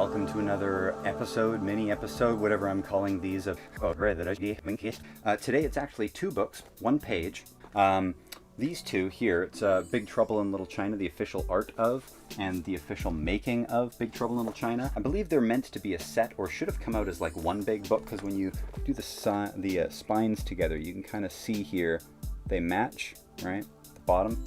welcome to another episode, mini episode, whatever I'm calling these. Today it's actually two books, one page. These two here, it's Big Trouble in Little China, the official art of, and the official making of Big Trouble in Little China. I believe they're meant to be a set, or should have come out as like one big book, because when you do the spines together, you can kind of see here they match, right, at the bottom.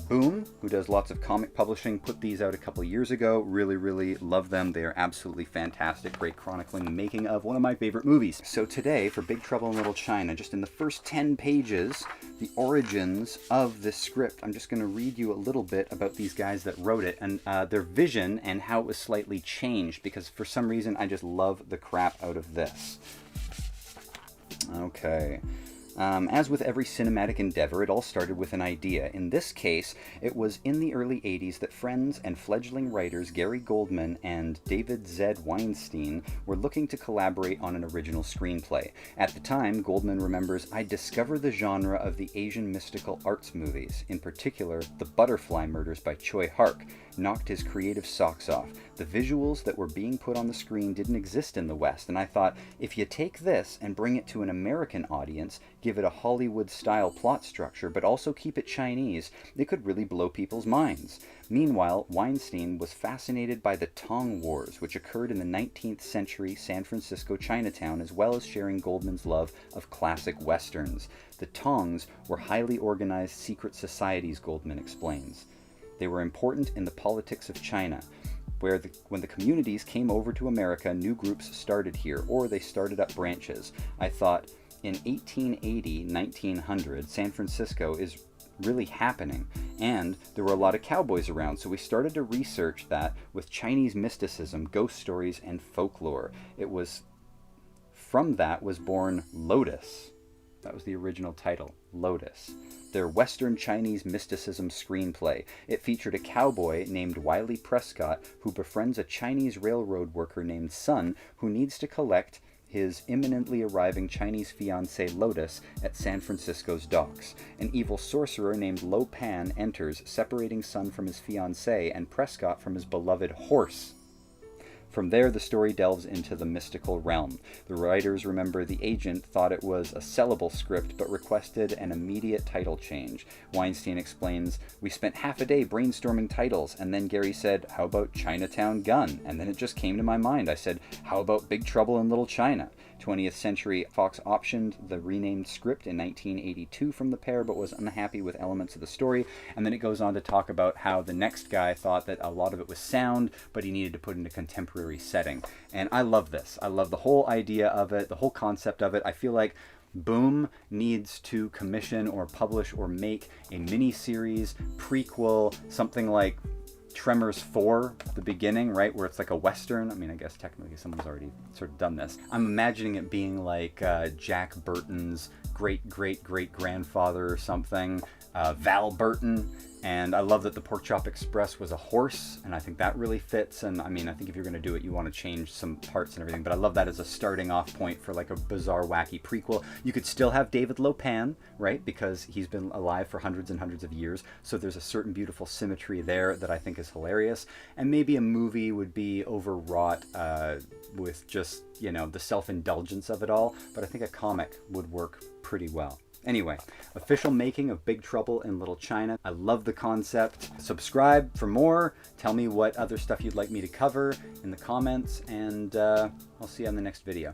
Boom, who does lots of comic publishing, put these out a couple years ago. Really love them. They are absolutely fantastic. Great chronicling the making of one of my favorite movies. So today, for Big Trouble in Little China, just in the first 10 pages, the origins of this script, I'm just going to read you a little bit about these guys that wrote it and their vision and how it was slightly changed, because for some reason I just love the crap out of this. Okay. As with every cinematic endeavor, it all started with an idea. In this case, it was in the early 80s that friends and fledgling writers Gary Goldman and David Z. Weinstein were looking to collaborate on an original screenplay. At the time, Goldman remembers, "I discovered the genre of the Asian mystical arts movies, in particular, The Butterfly Murders by Choi Hark, knocked his creative socks off. The visuals that were being put on the screen didn't exist in the West, and I thought, if you take this and bring it to an American audience, give it a Hollywood-style plot structure, but also keep it Chinese, it could really blow people's minds." Meanwhile, Weinstein was fascinated by the Tong Wars, which occurred in the 19th century San Francisco Chinatown, as well as sharing Goldman's love of classic westerns. The Tongs were highly organized secret societies, Goldman explains. They were important in the politics of China, where when the communities came over to America, new groups started here, or they started up branches. I thought, in 1880, 1900, San Francisco is really happening, and there were a lot of cowboys around, so we started to research that with Chinese mysticism, ghost stories, and folklore. From that was born Lotus. That was the original title, Lotus. Their Western Chinese mysticism screenplay. It featured a cowboy named Wiley Prescott who befriends a Chinese railroad worker named Sun who needs to collect his imminently arriving Chinese fiancée Lotus at San Francisco's docks. An evil sorcerer named Lo Pan enters, separating Sun from his fiancée and Prescott from his beloved horse. From there, the story delves into the mystical realm. The writers remember the agent thought it was a sellable script, but requested an immediate title change. Weinstein explains, "We spent half a day brainstorming titles, and then Gary said, 'How about Chinatown Gun?' And then it just came to my mind. I said, 'How about Big Trouble in Little China?' 20th Century Fox optioned the renamed script in 1982 from the pair, but was unhappy with elements of the story." And then it goes on to talk about how the next guy thought that a lot of it was sound, but he needed to put in a contemporary setting. And I love this. I love the whole idea of it, the whole concept of it. I feel like Boom needs to commission or publish or make a mini-series, prequel, something like Tremors 4, the beginning, right, where it's like a Western. I mean, I guess technically someone's already sort of done this. I'm imagining it being like Jack Burton's great-great-great-grandfather or something, Val Burton. And I love that the Pork Chop Express was a horse, and I think that really fits. And I mean, I think if you're going to do it, you want to change some parts and everything. But I love that as a starting off point for like a bizarre, wacky prequel. You could still have David Lo Pan, right? Because he's been alive for hundreds and hundreds of years. So there's a certain beautiful symmetry there that I think is hilarious. And maybe a movie would be overwrought with just, you know, the self-indulgence of it all. But I think a comic would work pretty well. Anyway, official making of Big Trouble in Little China. I love the concept. Subscribe for more. Tell me what other stuff you'd like me to cover in the comments, and I'll see you on the next video.